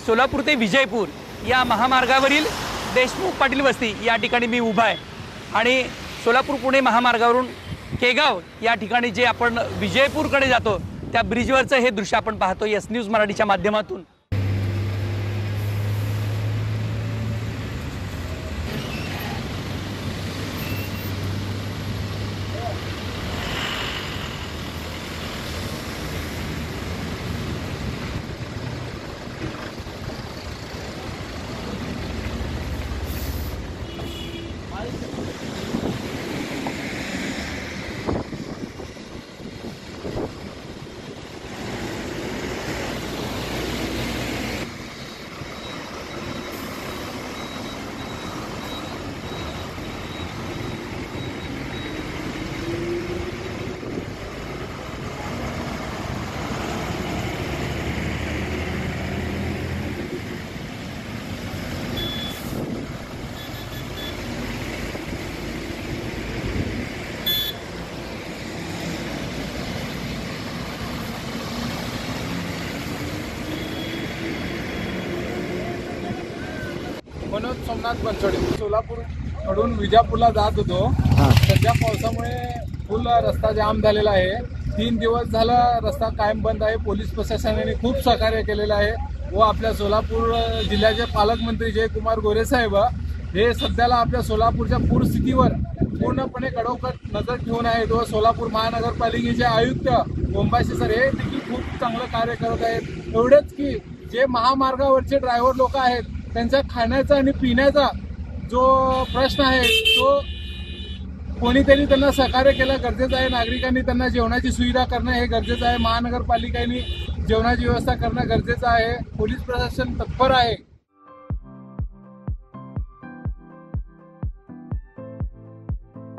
सोलापूर ते विजयपूर या महामार्गावरील देशमुख पाटील वस्ती या ठिकाणी मी उभा आहे आणि सोलापूर पुणे महामार्गावरून केगाव या ठिकाणी जे आपण विजयपूरकडे जातो त्या ब्रिजवरचं हे दृश्य आपण पाहतो एस न्यूज मराठीच्या माध्यमातून। मनोज सोमनाथ बनसोडे सोलापूर कडून विजापूरला जात होतो। सध्या पावसामुळे फुल रस्ता जाम झालेला आहे। 3 दिवस झाला रस्ता कायम बंद आहे। पोलीस प्रशासनाने खूप सहकार्य केलेलं आहे व आपल्या सोलापूर जिल्ह्याचे पालकमंत्री जयकुमार गोरे साहेब हे सध्याला आपल्या सोलापूरच्या पूरस्थितीवर पूर्णपणे कडोकट नजर ठेवून आहेत व सोलापूर महानगरपालिकेचे आयुक्त बोंबाशी सर हे देखील खूप चांगलं कार्य करत आहेत। एवढेच की जे महामार्गावरचे ड्रायव्हर लोक आहेत त्यांचा खाण्याचा आणि पिण्याचा जो प्रश्न आहे तो कोणीतरी त्यांना सहकार्य केलं गरजेचं आहे। नागरिकांनी त्यांना जेवणाची सुविधा करणं हे गरजेचं आहे। महानगरपालिकेने जेवणाची व्यवस्था करणं गरजेचं आहे। पोलीस प्रशासन तत्पर आहे।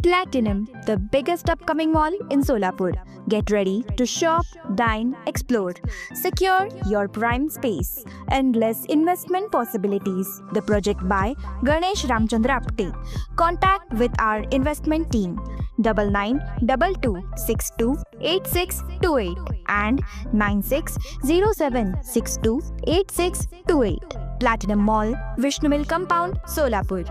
Platinum, the biggest upcoming mall in Solapur. Get ready to shop, dine, explore. Secure your prime space. Endless investment possibilities. The project by Ganesh Ramchandra Apte. Contact with our investment team 9922628628 and 9607628628. Platinum Mall, Vishnu Mill Compound, Solapur.